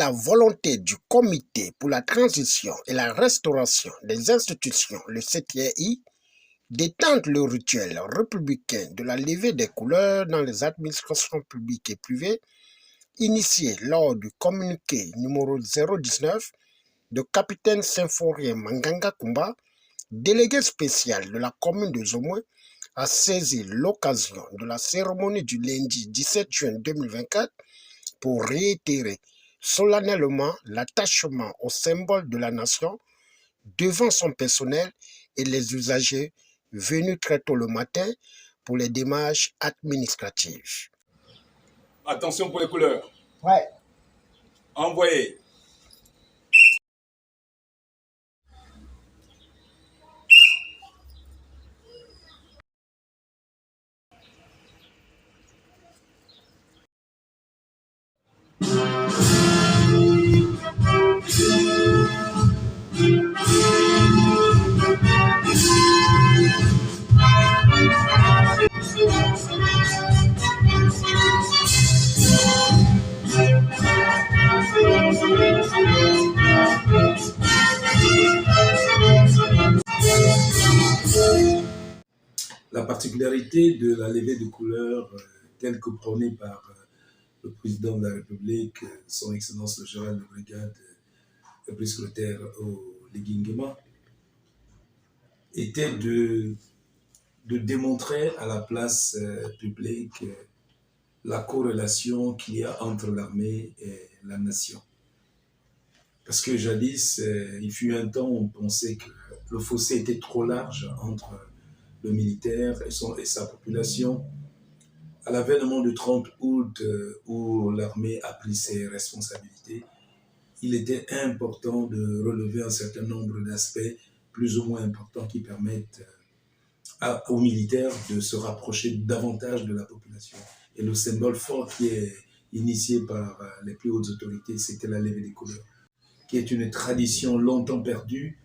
la volonté du Comité pour la transition et la restauration des institutions, le CTI, d'étendre le rituel républicain de la levée des couleurs dans les administrations publiques et privées, initié lors du communiqué numéro 019 de capitaine Symphorien Manganga Kumba, délégué spécial de la commune de Zomoué, a saisi l'occasion de la cérémonie du lundi 17 juin 2024 pour réitérer solennellement l'attachement au symbole de la nation devant son personnel et les usagers venus très tôt le matin pour les démarches administratives. Attention pour les couleurs. Ouais. Envoyez. La particularité de la levée de couleurs telle que prônée par le président de la République, son Excellence le général de brigade Brice Clotaire Oligui, était de démontrer à la place publique la corrélation qu'il y a entre l'armée et la nation. Parce que jadis, il fut un temps où on pensait que le fossé était trop large entre le militaire et sa population. À l'avènement du 30 août, où l'armée a pris ses responsabilités, il était important de relever un certain nombre d'aspects plus ou moins importants qui permettent aux militaires de se rapprocher davantage de la population. Et le symbole fort qui est initié par les plus hautes autorités, c'était la levée des couleurs, qui est une tradition longtemps perdue.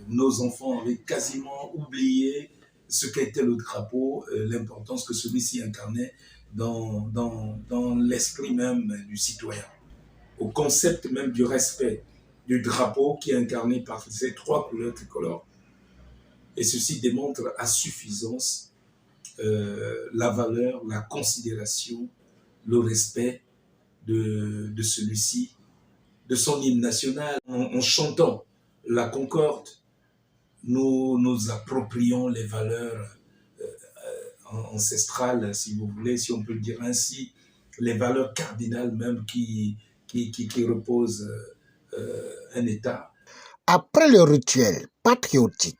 Nos enfants avaient quasiment oublié ce qu'était le drapeau, l'importance que celui-ci incarnait dans l'esprit même du citoyen, au concept même du respect du drapeau qui est incarné par ces trois couleurs tricolores. Et ceci démontre à suffisance la valeur, la considération, le respect de celui-ci, de son hymne national. En chantant la concorde, nous nous approprions les valeurs ancestrales, si vous voulez, si on peut le dire ainsi, les valeurs cardinales même qui reposent un État. Après le rituel patriotique,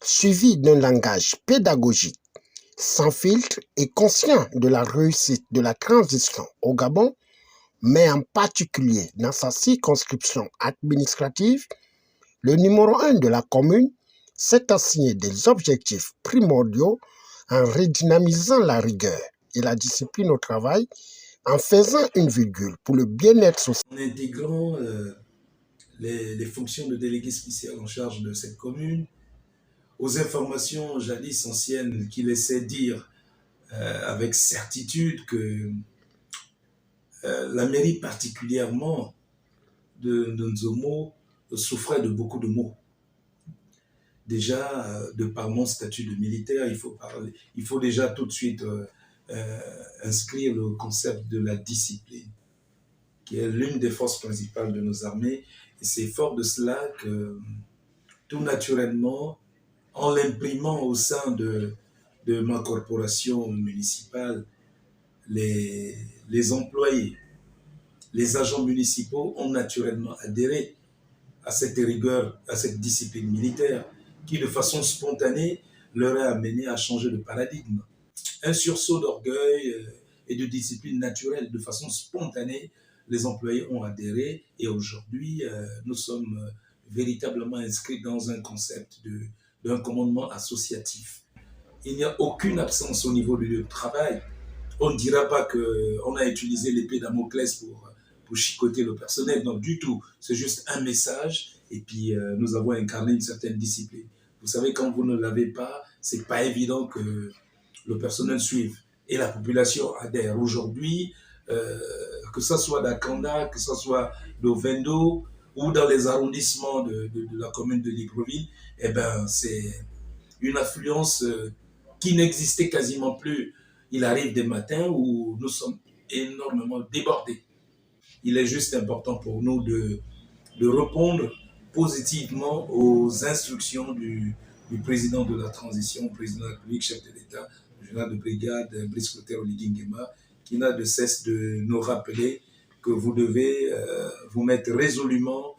suivi d'un langage pédagogique, sans filtre et conscient de la réussite de la transition au Gabon, mais en particulier dans sa circonscription administrative, le numéro 1 de la commune s'est assigné des objectifs primordiaux en redynamisant la rigueur et la discipline au travail, en faisant une virgule pour le bien-être social. En intégrant les fonctions de délégué spécial en charge de cette commune, aux informations jadis anciennes qui laissaient dire avec certitude que la mairie particulièrement de Nzomo souffrait de beaucoup de maux. Déjà, de par mon statut de militaire, il faut déjà tout de suite inscrire le concept de la discipline, qui est l'une des forces principales de nos armées. Et c'est fort de cela que, tout naturellement, en l'imprimant au sein de ma corporation municipale, les employés, les agents municipaux ont naturellement adhéré à cette rigueur, à cette discipline militaire qui, de façon spontanée, leur a amené à changer de paradigme. Un sursaut d'orgueil et de discipline naturelle, de façon spontanée, les employés ont adhéré et aujourd'hui, nous sommes véritablement inscrits dans un concept d'un commandement associatif. Il n'y a aucune absence au niveau du lieu de travail. On ne dira pas qu'on a utilisé l'épée Damoclès pour chicoter le personnel, non du tout. C'est juste un message et puis nous avons incarné une certaine discipline. Vous savez, quand vous ne l'avez pas, c'est pas évident que le personnel suive. Et la population adhère. Aujourd'hui, que ce soit d'Akanda, que ce soit de Vendo ou dans les arrondissements de la commune de Libreville, eh ben, c'est une affluence qui n'existait quasiment plus. Il arrive des matins où nous sommes énormément débordés. Il est juste important pour nous de répondre positivement aux instructions du président de la transition, président de la République, chef de l'État, le général de brigade Brice Clotaire Oligui Nguema, qui n'a de cesse de nous rappeler que vous devez vous mettre résolument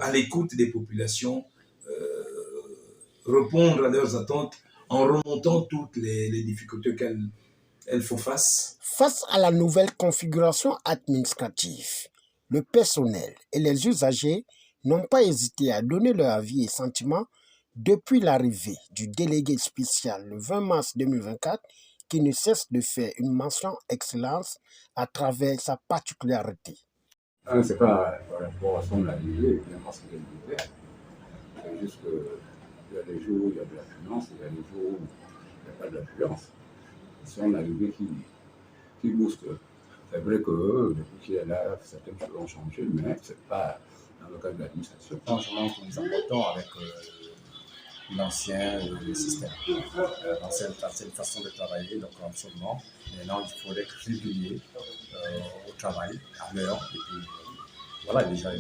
à l'écoute des populations, répondre à leurs attentes en remontant toutes les difficultés qu'elles font face. Face à la nouvelle configuration administrative, le personnel et les usagers n'ont pas hésité à donner leur avis et sentiments depuis l'arrivée du délégué spécial le 20 mars 2024 qui ne cesse de faire une mention excellence à travers sa particularité. C'est pas par rapport à son arrivée, évidemment, c'est bien l'hiver. C'est juste qu'il y a des jours où il y a de l'affluence, il y a des jours où il n'y a pas de l'affluence. C'est son arrivée qui booste. C'est vrai que depuis qu'il est là, certaines choses ont changé, mais ce n'est pas dans le cadre de l'administration. Franchement, nous abordons avec l'ancien système, l'ancienne façon de travailler, donc absolument. Maintenant, il faut être régulier au travail, à l'heure, et puis voilà, les gens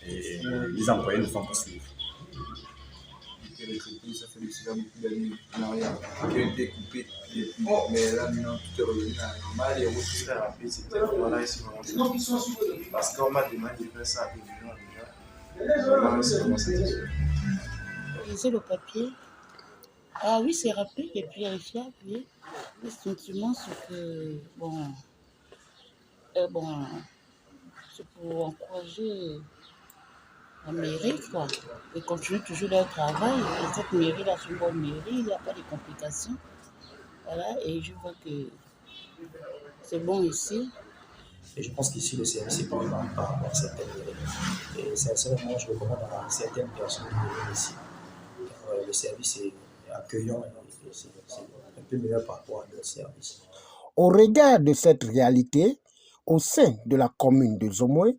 et les employés ne font pas suivre. Ça fait déjà beaucoup d'années en arrière, qui a été coupé. Mais là, maintenant, tout est revenu à la normale. Et aussi, très rapide, c'était voilà, ici, vraiment. Parce qu'on m'a demandé de faire ça déjà. Vraiment, c'est vraiment satisfait. Lisez le papier. Ah oui, c'est rapide et puis fiable, oui. Le sentiment, c'est que, bon, c'est pour encourager la mairie, quoi. Ils continuent toujours leur travail. Et cette mairie-là, c'est une bonne mairie, il n'y a pas de complications. Voilà, et je vois que c'est bon ici. Et je pense qu'ici, le service est plus grand par rapport à certaines mairies. Et sincèrement, je recommande à certaines personnes de venir ici. Le service est accueillant et c'est un peu meilleur par rapport à d'autres services. Au regard de cette réalité, au sein de la commune de Zomoué,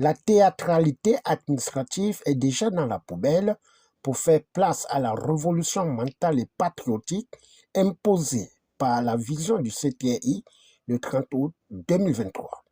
la théâtralité administrative est déjà dans la poubelle pour faire place à la révolution mentale et patriotique imposée par la vision du CTI le 30 août 2023.